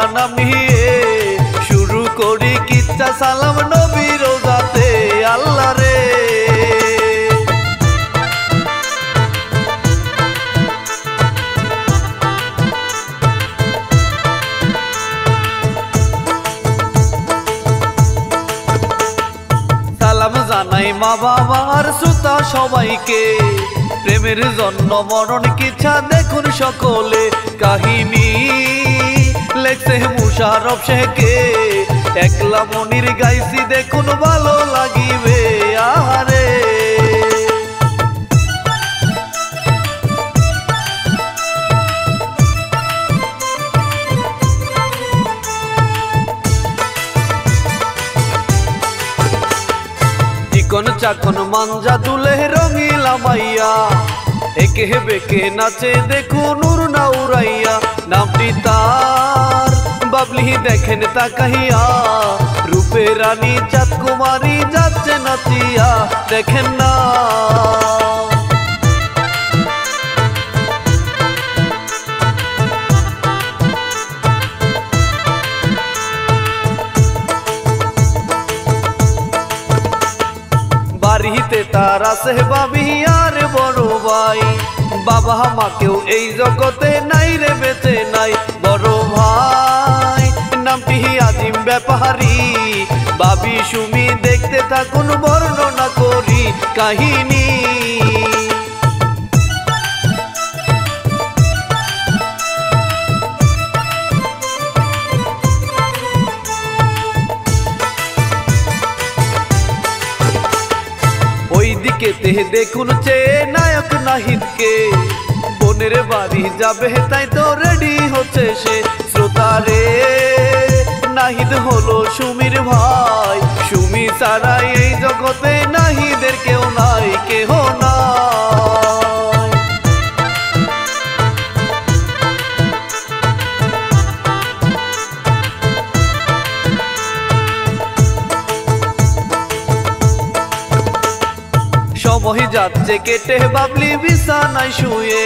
আল্লাহ নাম নিয়ে শুরু করি কিচ্ছা সালাম নবী রোজাতে আল্লাহ রে। সালাম জানাই মা বাবা আর শ্রোতা সবাইকে, প্রেমের জন্য মরণ কিচ্ছা দেখুন সকলে। কাহিনী লেখছে মুশারফ শেখে, একলা মনির গাইছি দেখুন ভালো লাগিবে আহারে। চিকন চাকন মাঞ্জা দুলে রঙিলা মাইয়া, একে বেকে নাচে দেখুন নূর না উড়াইয়া। নামটি তার বাবলি দেখেন তাকাইয়া, রূপে রানী চাঁদ কুমারী যাচ্ছে নাচিয়া দেখেন না। বাড়িতে তার আছে বাবি আর বড় ভাই, বাবা মাকেও এই জগতে নাই রে বেঁচে নাই। বড় ভাই নামটি আজিম ব্যাপারী, বাবি সুমি দেখতে থাকুন বর্ণনা করি কাহিনী। ওইদিকে দেখুন চেয়ে নায়ক নাহিদকে, বোনের বাড়ি যাবে তাই তো রেডি হচ্ছে সে। শ্রোতারে নাহিদ হলো সুমির ভাই, সুমি ছাড়া এই জগতে নাহিদের কেউ নাই, কেহ নাই। সময় যাচ্ছে কেটে বাবলি বিছানায় শুয়ে,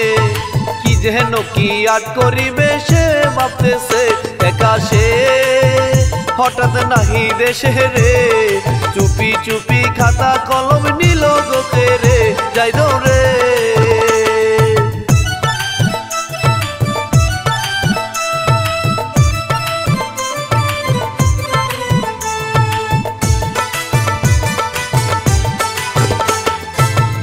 কি যেন কি আট করিবে সে ভাবতেছে একা সে। হঠাৎ নাহি দেশে রে, চুপি চুপি খাতা কলম নিল গোতে রে, যাই দৌড়ে।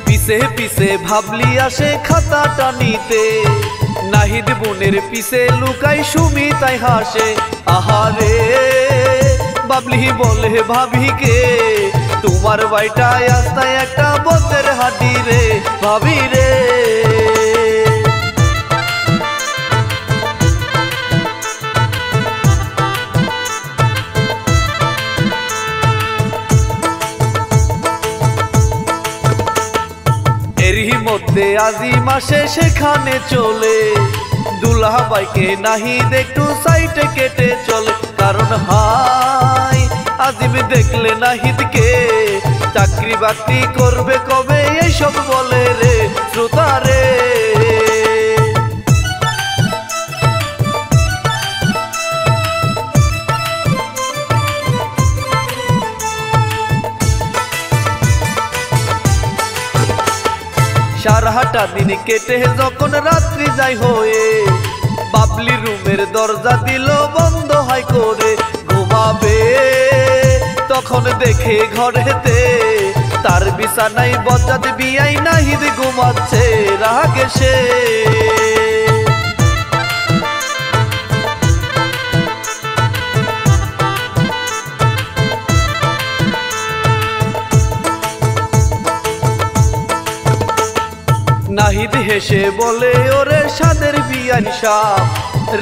পিছে পিছে ভাবলি আসে খাতাটা নিতে, নাহিদ বোনের পিছে লুকাই সুমি তাই হাসে আহারে। বাবলি বলে ভাবিকে, তোমার বাইটায় আস্তায় একটা বদের হাডি রে ভাবি রে। এরই মধ্যে আজিম আসে সেখানে চলে, দুলাহ বাইকে নাহিদ একটু সাইডে কেটে চলে। কারণ হাই আজিম দেখলে নাহিদকে, চাকরি বাকরি করবে কবে এইসব বলে রে শ্রোতারে। সারাটা দিন কেটে যখন রাত্রি যাই হয়ে, বাবলি রুমের দরজা দিল বন্ধ হয় করে। ঘুমাবে তখন দেখে ঘরেতে, তার বিছানায় বজ্জাত বিয়াই নাহিদ ঘুমাচ্ছে রাগে সে। নাহিদ হেসে বলে ওরে সাদের বিয়ান সাপ,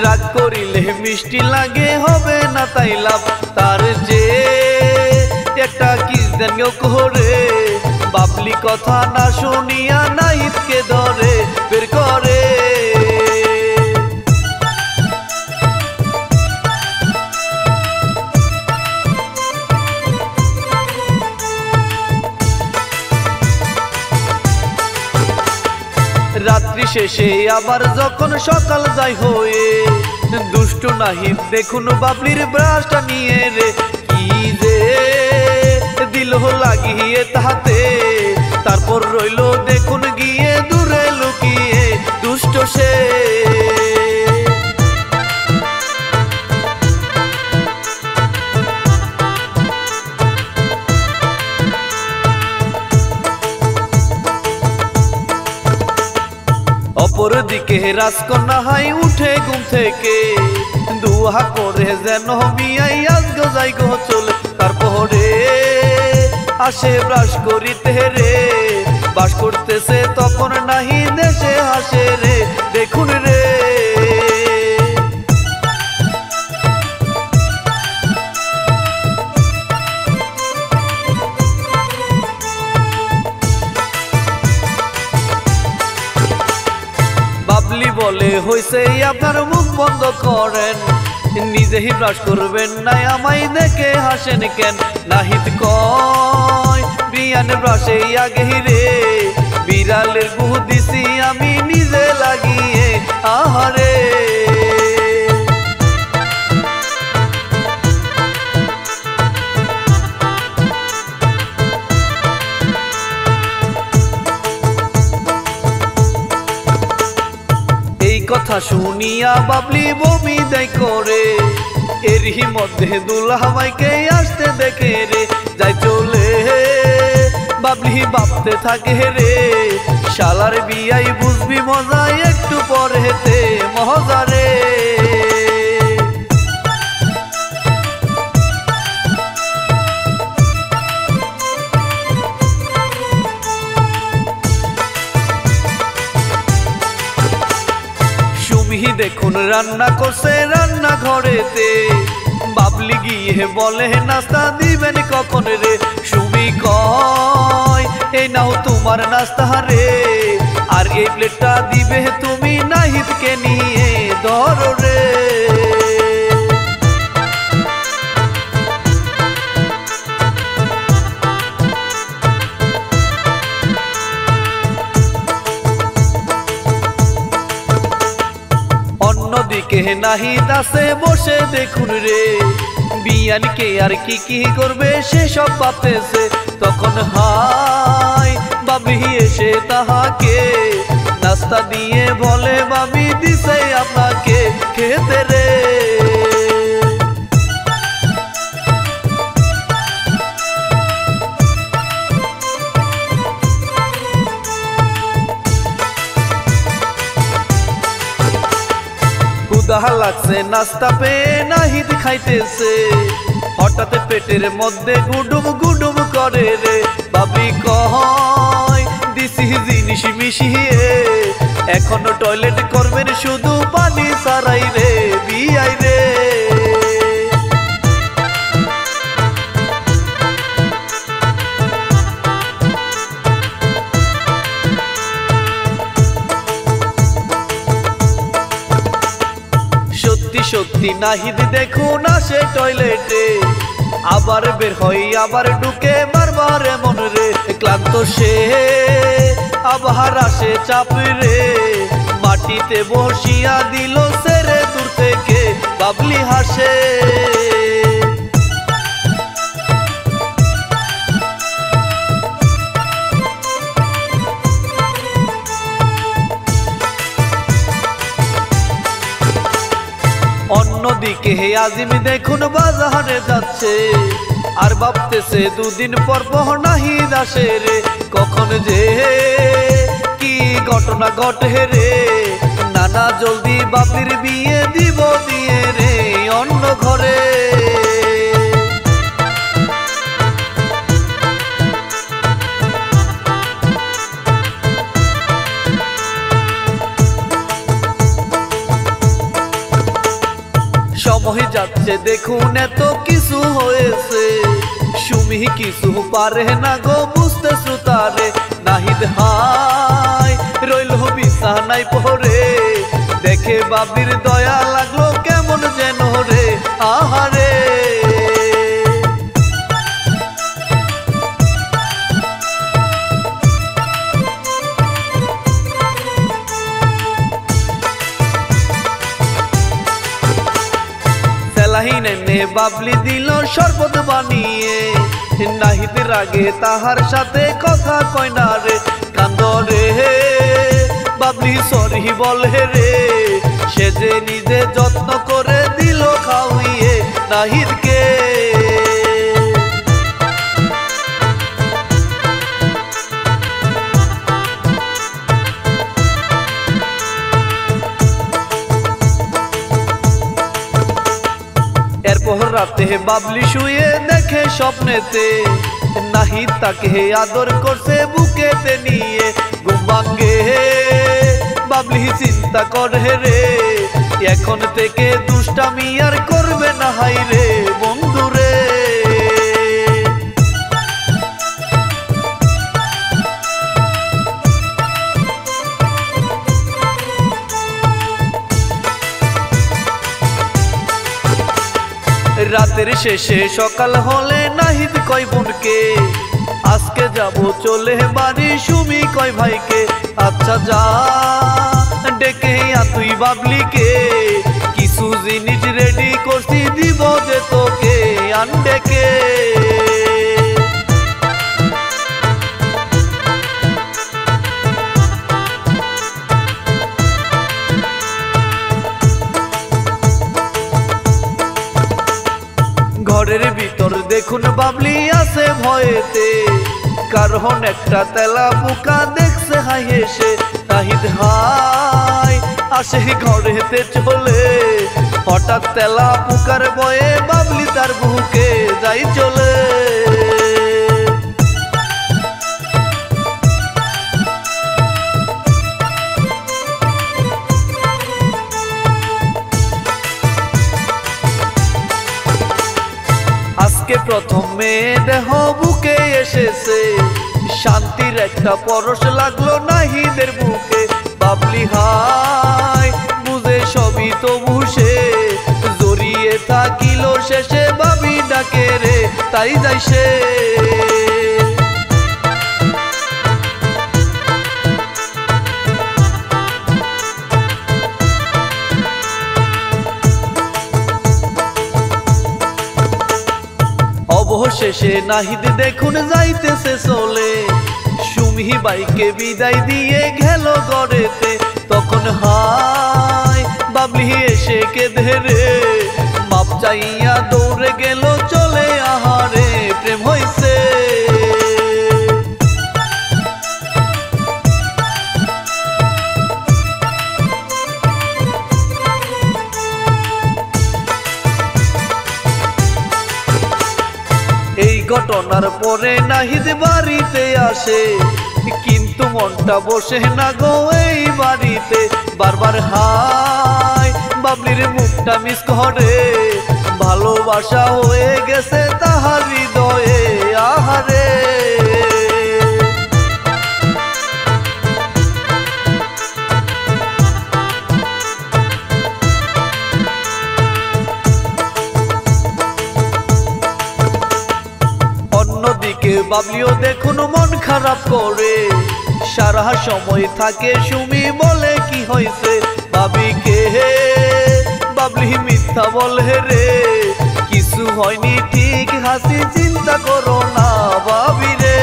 রাগ করিলে মিষ্টি লাগে হবে না তাই লাভ। তার যে একটা কিস দেন করে, বাবলি কথা না শুনিয়া নাহিদকে ধরে বের করে। রাত্রি শেষে আবার যখন সকাল যায় হয়ে, দুষ্ট দুষ্টু নাহিদ দেখুন বাবলির ব্রাশটা নিয়ে রে কি যে দিল লাগিয়ে তাহাতে তারপর রইল দেখুন গিয়ে দূরে লুকিয়ে দুষ্ট সে অপরদিকে রাজকন্যা হাই উঠে ঘুম থেকে দুহা করে যেন মিয়াই আজগো যাইগো চলে তারপরে আসে ব্রাশ করিতে রে বাস করতেছে তখন নাহি দেশে হাসে রে দেখুন রে বাবলি বলে হইছে আপনার মুখ বন্ধ করেন নিজেই ব্রাশ করবেন না আমায় দেখে হাসেন কেন নাহিদ কয় বিয়ান ব্রাশে আগে রে বিড়ালের গুহ দিছি আমি নিজে লাগিয়ে আহারে কথা শুনিয়া বাবলি বমি দেয় করে এরই মধ্যে দুলাভাইকে আসতে দেখে রে যাই চলে বাবলি ভাবতে থাকে রে শালার বিয়াই বুঝবি মজা একটু পরে হেতে মজা রে দেখুন রান্না করছে রান্না ঘরেতে বাবলি গিয়ে বলে নাস্তা দিবেন কখন রে সুমি কয় এই নাও তোমার নাস্তা রে আর এই প্লেটটা দিবে তুমি নাহিদকে নিয়ে ধরো রে অন্যদিকে নাহিদ আছে বসে দেখুন রে বিয়ানকে আর কি করবে সে সব ভাবতেছে তখন হাই বাবি এসে তাহাকে নাস্তা দিয়ে বলে বাবি দিছে আপনাকে খেতে রে লাগছে নাস্তা পেয়ে নাহিদ খাইতেছে হঠাৎ পেটের মধ্যে গুডুম গুডুম করে রে বাবলি কয় দিছি জিনিস মিশিয়ে এখনো টয়লেট করবেন শুধু পানি সারাই রে বিয়াই রে সত্যি নাহিদ দেখুন আসে টয়লেটে আবার বের হয় আবার ঢুকে বারবার এমন রে ক্লান্ত সে আবার আসে চাপ রে মাটিতে বসিয়া দিল সেরে দূর থেকে বাবলি হাসে অন্যদিকে আজিম দেখুন বাজারে যাচ্ছে আর ভাবতেছে দুদিন পর নাহিদ আসে রে কখন যে কি ঘটনা ঘটে রে নানা জলদি বাবলির বিয়ে দিব দিয়ে রে অন্য ঘরে সময় যাচ্ছে দেখুন এত কিছু হয়েছে সুমি কিছু পারে না গো বুঝতে শ্রোতারে নাহিদ হাই রইল বিছানায় পড়ে দেখে বাবির দয়া লাগলো কেমন যেন রে আহারে সেলাইন এনে বাবলি দিল শরবত বানিয়ে। নাহিদ রাগে তাহার সাথে কথা কয় না রে, কান্দরে বাবলি সরি বলে রে। সে যে নিজে যত্ন করে দিল খাওয়িয়ে নাহিদকে। এরপর রাতে বাবলি শুয়ে দেখে স্বপ্নেতে নাহিদ তাকে আদর করছে বুকেতে নিয়ে। ঘুম ভাঙে বাবলি চিন্তা করে রে, এখন থেকে দুষ্টামি আর করবে না হাই রে বন্ধুরে। রাতের শেষে সকাল হলে নাহিদ কয় বোনকে, আজকে যাব চলে বাড়ি। সুমি কয় ভাইকে, আচ্ছা যা ডেকে তুই বাবলিকে। কিছু জিনিস রেডি করছি দিব যে তোকে আনডেকে। ঘরের ভিতর দেখুন বাবলি আছে ভয়েতে, কারণ একটা তেলা পোকা দেখছে হাই হেসে। নাহিদ হাই আসে ঘরেতে চলে, হঠাৎ তেলা পোকার ভয়ে বাবলি তার বুকে যাই চলে। আজকে প্রথম মেয়ে দেহ বুকে এসেছে, শান্তির একটা পরশ লাগলো নাহিদের বুকে। বাবলি হাই বুঝে সবই তো বুঝে, জড়িয়ে থাকিল শেষে বাবি ডাকে রে তাই যাই সে। অবশেষে নাহিদ দেখুন যাইতেছে চলে, সুমি বাইকে বিদায় দিয়ে গেল ঘরেতে। তখন হাই বাবলি এসে কেঁদে রে, মাপ চাইয়া দৌড়ে গেল চলে। আহারে প্রেম হইছে। এই ঘটনার পরে নাহিদ বাড়িতে আসে, কিন্তু মনটা বসে না গো এই বাড়িতে। বারবার হাই বাবলির মুখটা মিস করে, ভালোবাসা হয়ে গেছে তাহার হৃদয়ে। আহারে অন্যদিকে বাবলিও দেখুন মন খারাপ করে, সারা সময় থাকে সুমি বলে কি হয়েছে ভাবিকে। বাবলি মিথ্যা বলে রে, কিছু হয়নি ঠিক, হাসি চিন্তা করো না ভাবি রে।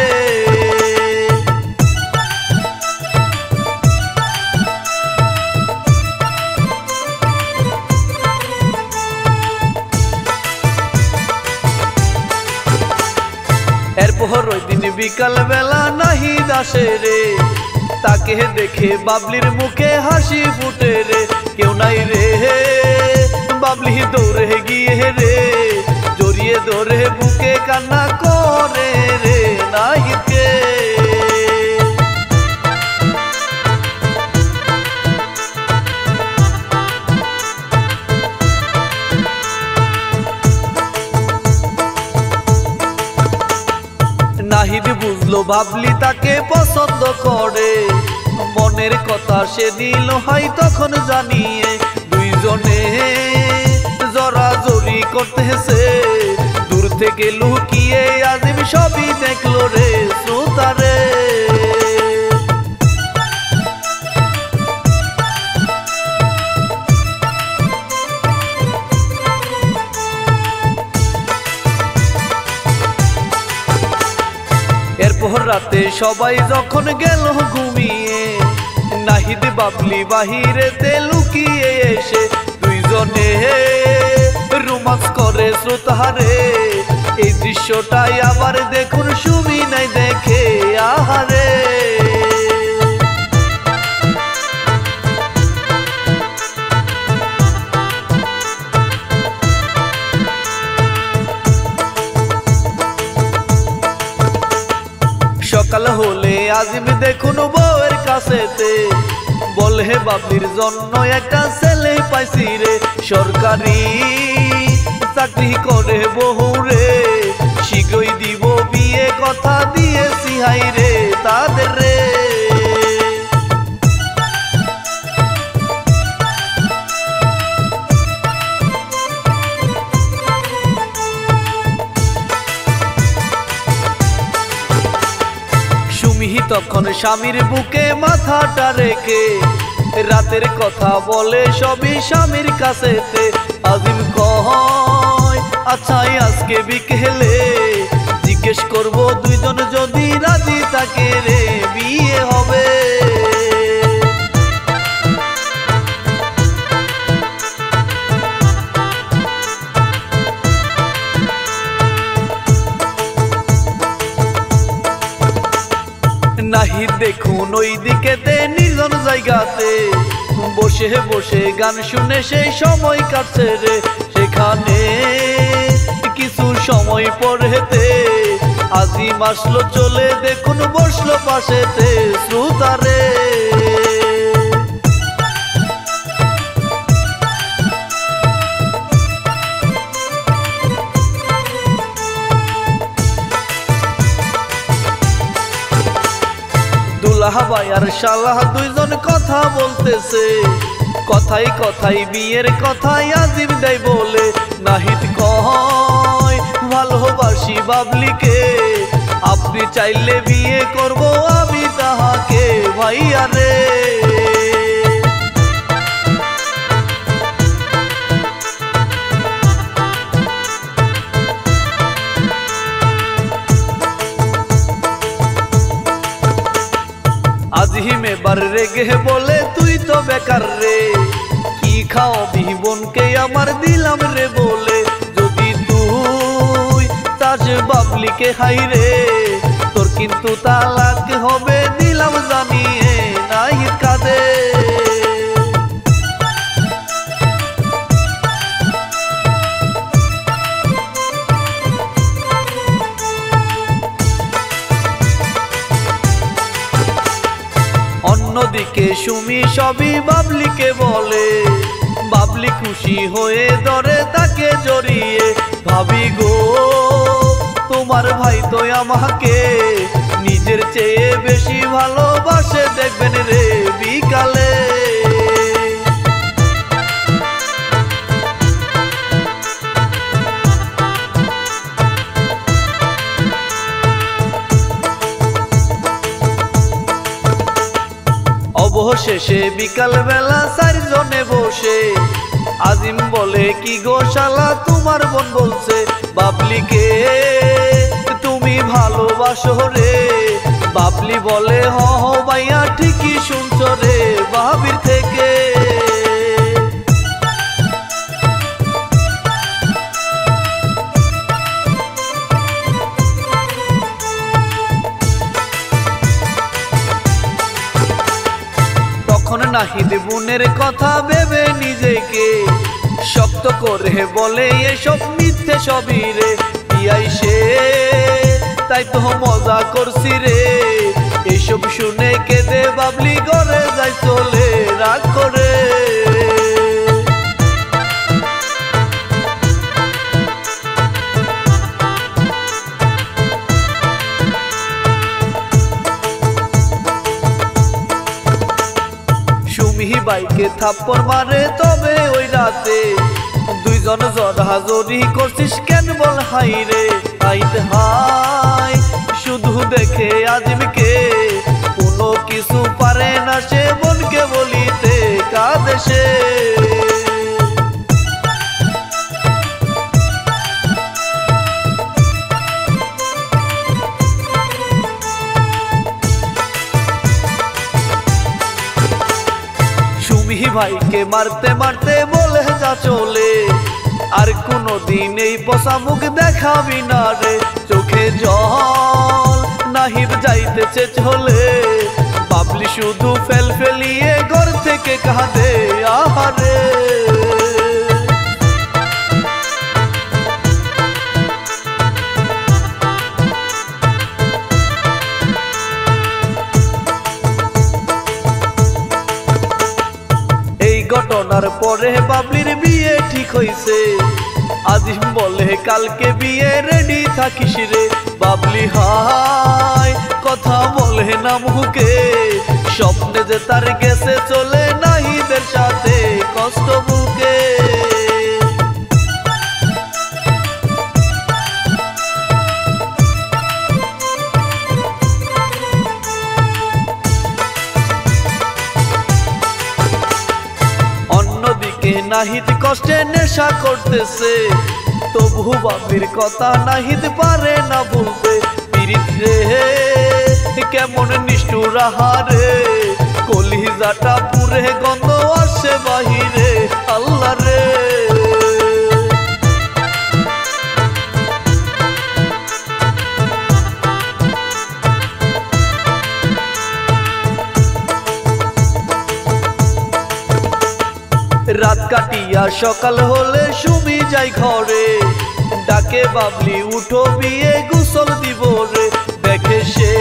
এরপর ওই দিন বিকাল বেলা নাহিদ আসে রে, তাকে দেখে বাবলির মুখে হাসি ফুটে রে। কেউ নাই রে, বাবলি দৌড়ে গিয়ে রে, জড়িয়ে ধরে বুকে কান্না করে রে নাহিদকে। নাহিদ বুঝলো বাবলি তাকে পছন্দ করে, মনের কথা সে দিল হয় তখন জানিয়ে। দুইজনে জড়াজড়ি করতেছে, দূর থেকে লুকিয়ে আজিম সবই দেখলো রে শ্রোতারে। ভোর রাতে সবাই যখন গেল ঘুমিয়ে, নাহিদ বাবলি বাহিরেতে লুকিয়ে এসে দুইজনে রোমান্স করে শ্রোতারে। এই দৃশ্যটাই আবার দেখুন সুমি নাই দেখে আহারে। সকাল হলে আজিম দেখুন বউয়ের কাছেতে, বলে হে বাবলির জন্য একটা ছেলে পাইছি রে। সরকারি চাকরি করে বহুরে, শীঘ্রই দিব বিয়ে কথা দিয়েছি হাই রে তাদের রে। সুমি তখন স্বামীর বুকে মাথাটা রেখে রাতের কথা বলে সবই স্বামীর কাছেতে। আজিম কয় আচ্ছা আজকে বিকেলে জিজ্ঞেস করব দুইজন যদি রাজি থাকে রে বিয়ে হবে। নাহিদ দেখুন ওই দিকেতে নির্জন জায়গাতে বসে বসে গান শুনে সেই সময় কাটছে রে। সেখানে কিছু সময় পরেতে আজিম আসলো চলে, দেখুন বসলো পাশেতে শ্রোতারে। দুলাহা ভাই আর শালাহ দুইজন কথা বলতেছে, কথাই কথাই বিয়ের কথাই আজিম দেয় বলে। নাহিদ কয় ভালোবাসি বাবলিকে, আপনি চাইলে বিয়ে করব আমি তাহাকে ভাইয়া রে। আজিম এবার রেগে বলে তুই তো বেকার রে, কি খাওয়াবি বোনকে আমার দিলাম রে বলে। যদি তুই চাস বাবলিকে হাই রে, তোর কিন্তু তালাক হবে দিলাম জানিয়ে। নাহিদ কাঁদে অন্যদিকে সুমি সবই বাবলিকে বলে, বাবলি খুশি হয়ে ধরে তাকে জড়িয়ে। ভাবি গো তোমার ভাই তো আমাকে নিজের চেয়ে বেশি ভালোবাসে, দেখবেন রে বিকালে। অবশেষে বিকাল বেলা চারজনে বসে আজিম বলে কি গো শালা তোমার বোন বলছে বাবলিকে তুমি ভালোবাসো রে। বাবলি বলে হ হ ভাইয়া ঠিকই শুনছ রে ভাবির থেকে। তখন নাহিদ বোনের কথা ভেবে নিজেকে শক্ত করে বলে এসব মিথ্যে সবই রে। ইয়াই সে তাই তো মজা করছি রে। এইসব শুনে কেঁদে বাবলি ঘরে যাই চলে রাগ করে। সুমি বাইকে থাপ্পড় মারে তবে ওই রাতে দুইজন জড়াজড়ি করছিস কেন বল হাই রে। হাইতে হাই শুধু দেখে আজিমকে কোনো কিছু পারে না সে বোনকে বলিতে কাঁদে সে। ভাইকে মারতে মারতে বলে যা চলে, আর কোনোদিন এই পচা মুখ দেখাবি না রে। চোখে জল নাহিদ যাইতেছে চলে, বাবলি শুধু ফেল ফেলিয়ে ঘর থেকে কাঁদে আহারে। ঘটনার পরে বাবলির বিয়ে ঠিক হইছে, আজিম বলে কালকে বিয়ে রেডি থাকিস রে। বাবলি হাই কথা বলে না মুখে, স্বপ্নে যে তার গেছে চলে নাহিদের সাথে কষ্ট বুকে। নাহিদ কষ্টে নেশা করতেছে, তবু বাবলির কথা নাহিদ পারে না ভুলতে। পীড়িত রে কেমন নিষ্ঠুর আহারে, কলিজাটা পুরে গন্ধ আসে বাহিরে আল্লাহ রে। রাত কাটিয়া সকাল হলে সুমি যাই ঘরে, ডাকে বাবলি উঠো বিয়ে গোসল দিব রে। দেখে সে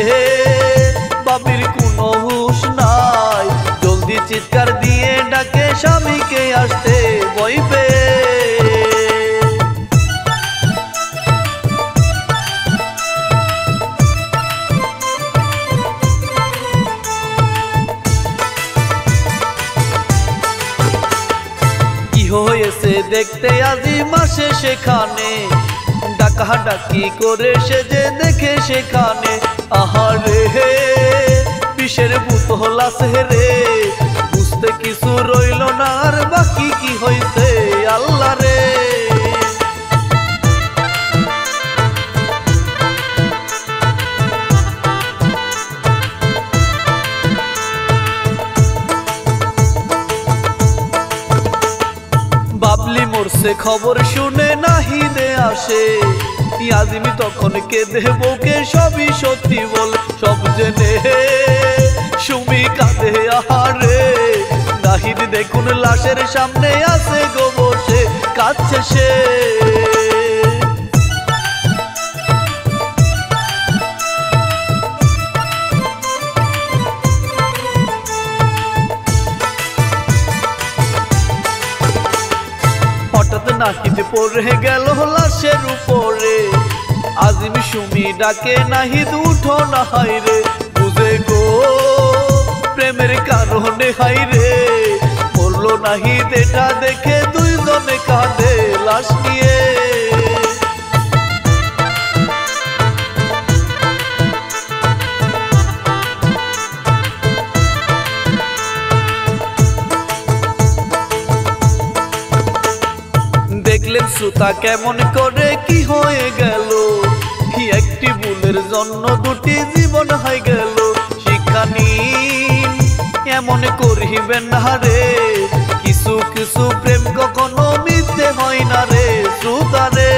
বাবলির কোনো হুঁশ নাই, জলদি চিৎকার দিয়ে ডাকে স্বামীকে আসতে বইবে। হয়েছে দেখতে আজিম আসে সেখানে, ডাকা ডাকি করে সে যে দেখে সেখানে আহারে বিষের বোতল আছে রে। বুঝতে কিছু রইল না আর বাকি কি হয়েছে আল্লাহ রে। বাবলি মরছে খবর শুনে নাহিদে আসে, আজিমি তখন কেঁদে বউকে সবই সত্যি বল। সব জেনে সুমি কাঁদে আহারে, নাহিদ দেখুন লাশের সামনে আছে গো বসে কাঁদছে সে। হঠাৎ নাহিদ পড়ে গেল লাশের উপরে, আজিম সুমি ডাকে নাহিদ উঠো না হাইরে। বুঝে গো প্রেমের কারণে হাইরে, বললো নাহিদ এটা দেখে দুইজনে কাঁদে লাশ নিয়ে। দেখলেন শ্রোতা কেমন করে কি হয়ে গেল, একটি ভুলের জন্য দুটি জীবন হয়ে গেল। শিক্ষা নিন এমন করিবেন না রে, কিছু কিছু প্রেম কখনো মিথ্যে হয় না রে শ্রোতা রে।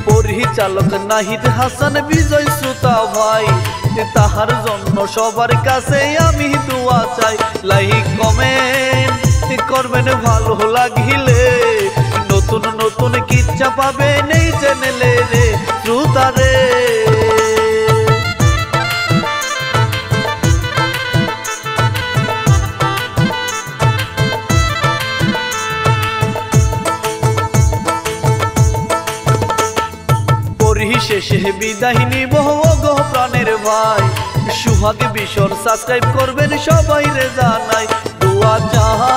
পরিচালক নাহিদ হাসান বিজয় শ্রোতা ভাই, তাহার জন্য সবার কাছে আমি দোয়া চাই। লাইক কমেন্ট করবেন ভালো লাগিলে, নতুন নতুন কিচ্ছা পাবেন এই চ্যানেলে রে শ্রোতা রে। শেষে বিদায় নিব গো প্রাণের ভাই, সুহাগ ভীষণ সাবস্ক্রাইব করবেন সবাই রে জানাই। দোয়া চাই